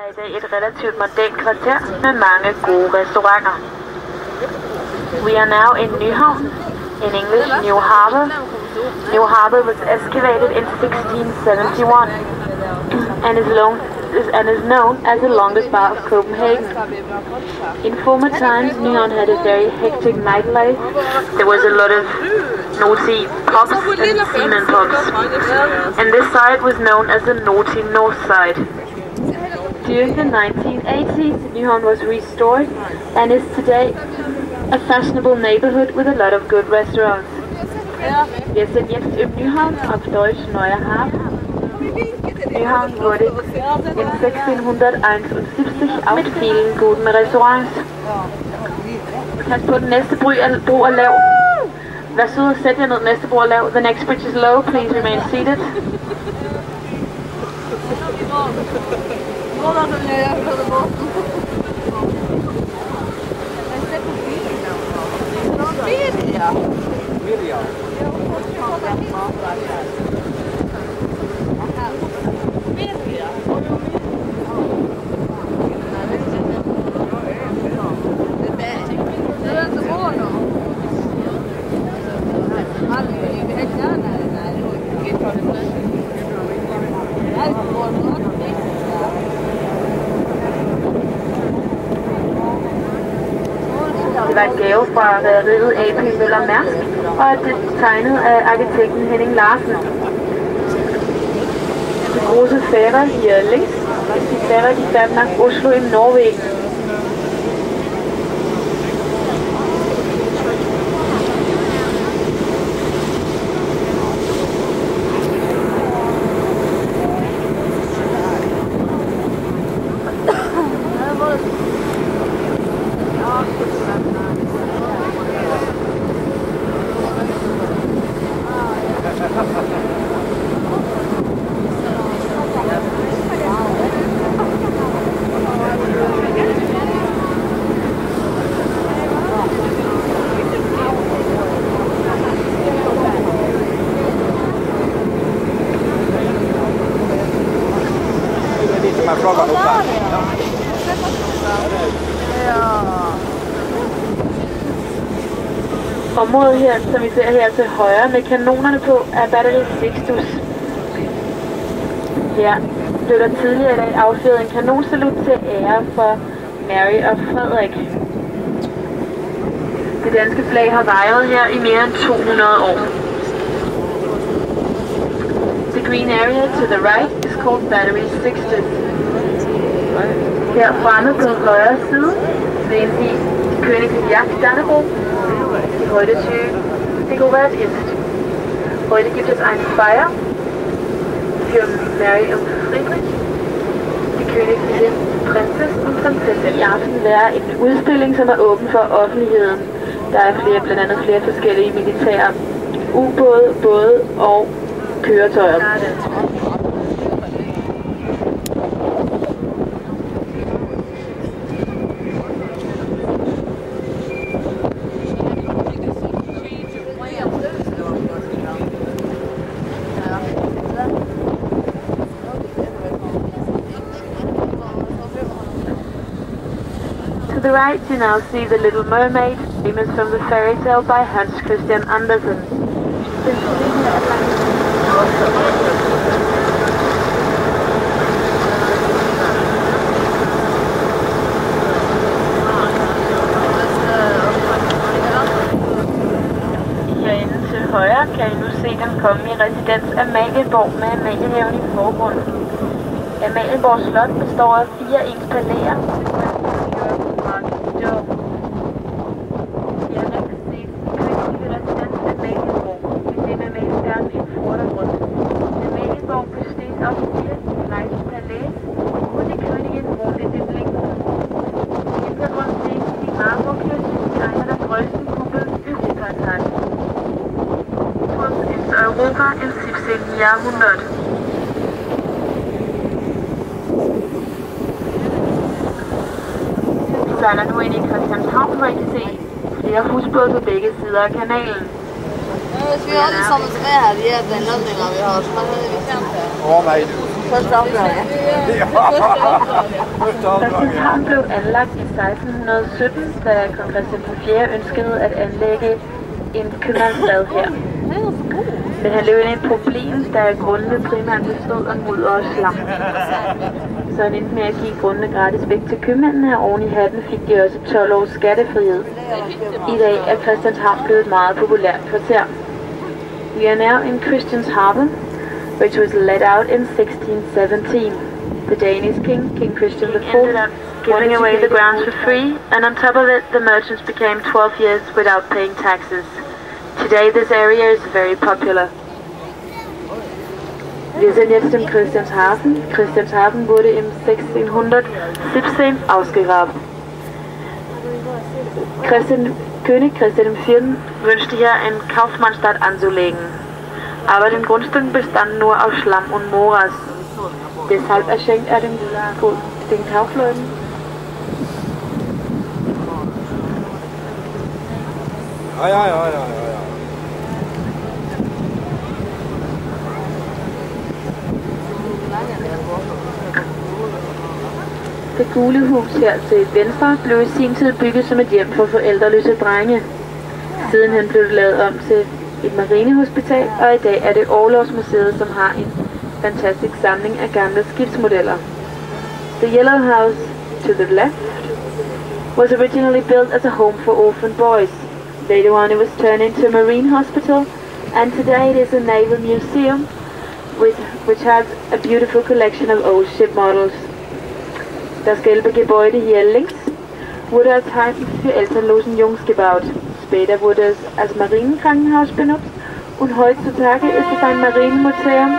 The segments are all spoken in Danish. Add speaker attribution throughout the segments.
Speaker 1: er i dag et relativt modent kvarter med mange gode restauranter. We are now in Nyhavn, in English New Harbour. New Harbour was excavated in 1671 and is known as the longest bar of Copenhagen. In former times, Nyhavn had a very hectic nightlife. There was a lot of naughty pubs and seamen pubs, and this side was known as the naughty north side. During the 1980s, Nyhavn was restored and is today a fashionable neighborhood with a lot of good restaurants. Wir sind jetzt im Nyhavn, auf Deutsch Neuer Hafen. Nyhavn wurde in 1671 mit vielen guten Restaurants. Pas på den næste bro er lav. Vær sød og sæt jer ned, næste bro er lav. The next bridge is low, please remain seated. Det var en gave fra rederiet AP Møller Mærsk, og det er tegnet af arkitekten Henning Larsen. De große Fähre hier links ist die Fähre, die fährt nach Oslo in Norwegen. Området her, som vi ser her til højre med kanonerne på, er Battery Sixtus. Her blev der tidligere i dag affyret en kanonsalut til ære for Mary og Frederik. Det danske flag har vajet her i mere end 200 år. The green area to the right is called Battery Sixtus. Her fremme på den højre side vil I se Königliche Jagd Dannebrog. Heute schön dekoriert ist. Heute gibt es eine Feier für Mary und Friedrich, die königliche Prinzessin und Prinzessin. I aften vil være en udstilling, som er åben for offentligheden. Der er blandt andet flere forskellige militære ubåde, både og køretøjer. To the right, you now see The Little Mermaid, famous from the fairy tale by Hans Christian Andersen. Herinde til højre kan I nu se den kongelige residens Amalieborg med Amaliehaven i forgrunden. Amalieborg Slot består af 4 ens palæer. Europa im 17. Jahrhundert. Vi sejler nu ind i Christianshavn, hvor I kan se flere husbåde på begge sider af kanalen.
Speaker 2: Vi har alle sammen tilbage her, de her landninger, vi har, så man havde vi kæmpe.
Speaker 1: Christianshavn blev anlagt i 1617, da kong Christian IV ønskede at anlægge en købmandsstad her. Men han løb ind i et problem, da grundene primært bestod af mudder og slam. Så han endte med at give grundene gratis væk til købmændene, og oven i hatten fik de også 12 års skattefrihed. I dag er Christianshavn blevet et meget populært kvarter. We are now in Christianshavn, which was let out in 1617. The Danish king, King Christian IV, ended up giving away the grounds for free, and on top of it, the merchants became 12 years without paying taxes. Today, this area is very popular. Wir sind jetzt in Christianshavn. Christianshavn wurde im 1617 ausgegraben. König Christian IV wünschte hier eine Kaufmannsstadt anzulegen. Aber den Grundstücken bestand nur aus Schlamm und Moras. Deshalb erschenkt den Kaufleuten
Speaker 2: Ja.
Speaker 1: Det gule hus her til venstre blev i sin tid bygget som et hjem for forældreløse drenge. Sidenhen blev det lavet om til et marinehospital, og i dag er det Orlogsmuseet, som har en fantastisk samling af gamle skibsmodeller. The Yellow House to the left was originally built as a home for orphan boys. Later on it was turned into a marine hospital, and today it is a naval museum which has a beautiful collection of old ship models. Das gelbe Gebäude hier links wurde als Heim für elternlosen Jungs gebaut. Später wurde es als Marienkrankenhaus benutzt und heutzutage ist es ein Marinemuseum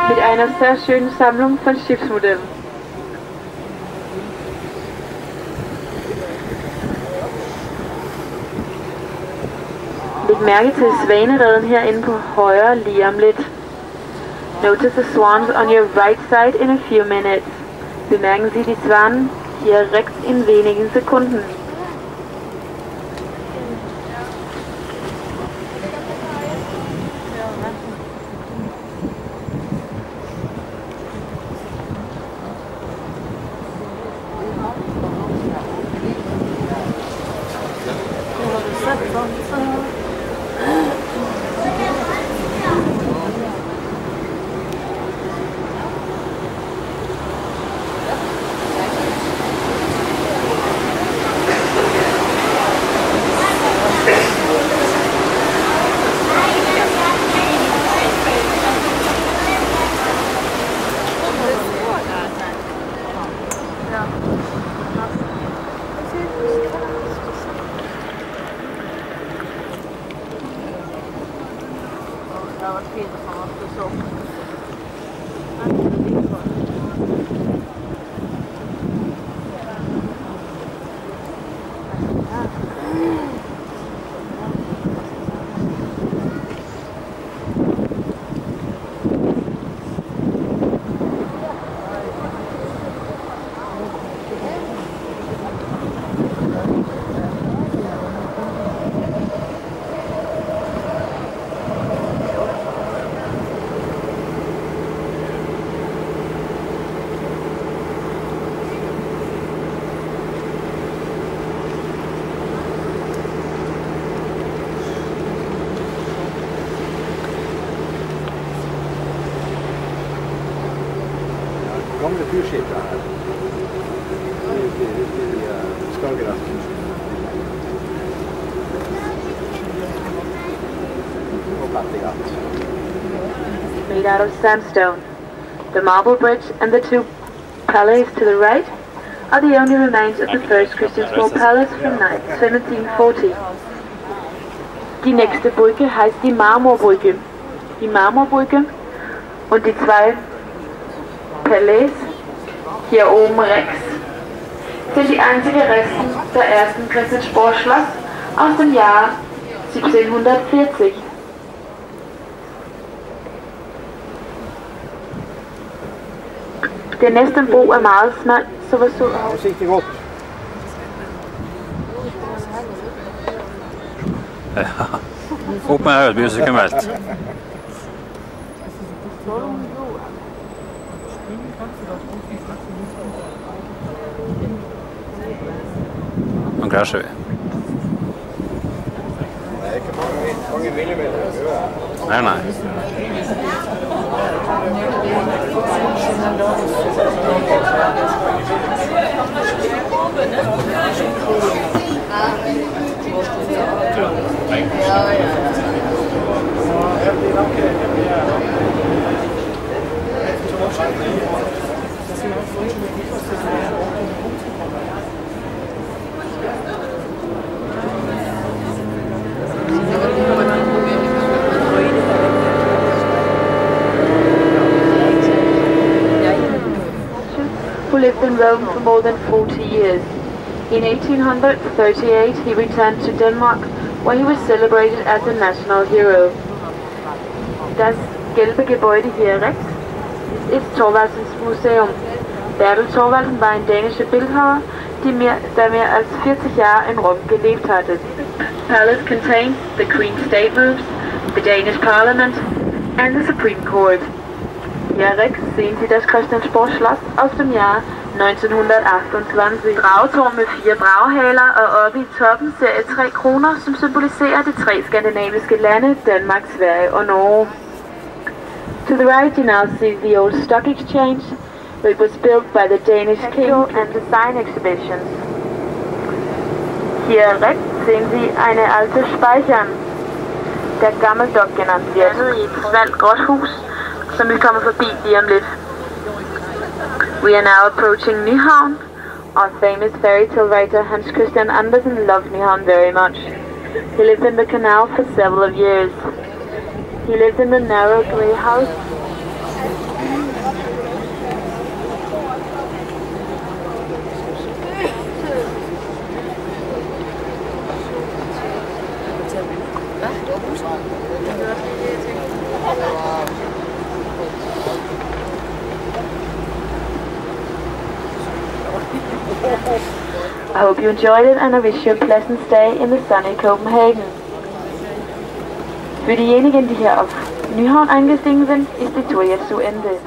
Speaker 1: mit einer sehr schönen Sammlung von Schiffsmodellen. Læg mærke til svanereden herinde på højre lige om lidt. Notice the swans on your right side in a few minutes. Bemerken Sie die Schwanen hier rechts in wenigen Sekunden.
Speaker 2: Gamle fyrskip her. Skagerrak. Og Kattegat.
Speaker 1: Made out of sandstone. The marble bridge and the two palaces to the right are the only remains of the first Christiansborg Palace from 1740. Die nächste Brücke heißt die Marmorbrücke. Die Marmorbrücke und die zwei Palais hier oben rechts sind die einzigen Resten der ersten Christiansborg Schloss aus dem Jahr 1740. Den næste bro er meget smalt, så var så
Speaker 2: Forsigtig godt.
Speaker 3: Opp med Ødby, så kan meldt. Nu kraschar vi.
Speaker 2: Nej, kan mange millimeter høre.
Speaker 3: Nej, nej.
Speaker 1: Who lived in Rome for more than 40 years. In 1838 he returned to Denmark, where he was celebrated as a national hero. Das gelbe Gebäude hier rechts ist Thorvaldsens Museum. Bertel Thorvaldsen war ein dänischer Bildhauer, der mehr als 40 Jahre in Rom gelebt hatte. The palace contains the Queen's State Rooms, the Danish Parliament and the Supreme Court. Hier rechts sehen Sie das Christiansborg Schloss aus dem Jahr 1928. Dragetårn med 4 draghaler, og oppe i toppen ser jeg 3 kroner, som symboliserer de 3 skandinaviske lande, Danmark, Sverige og Norge. To the right you now see the old stock exchange, which was built by the Danish king and design exhibitions. Hier rechts sehen Sie eine alte Speichern, der Gammeldok genannt wird, i et smalt gråt hus, som vi kommer forbi lige om lidt. We are now approaching Nyhavn. Our famous fairy tale writer Hans Christian Andersen loved Nyhavn very much. He lived in the canal for several years. He lived in the narrow grey house. I hope you enjoyed it and I wish you a pleasant stay in the sunny Copenhagen. Für diejenigen, die hier auf Nyhavn eingestiegen sind, ist die Tour jetzt zu Ende.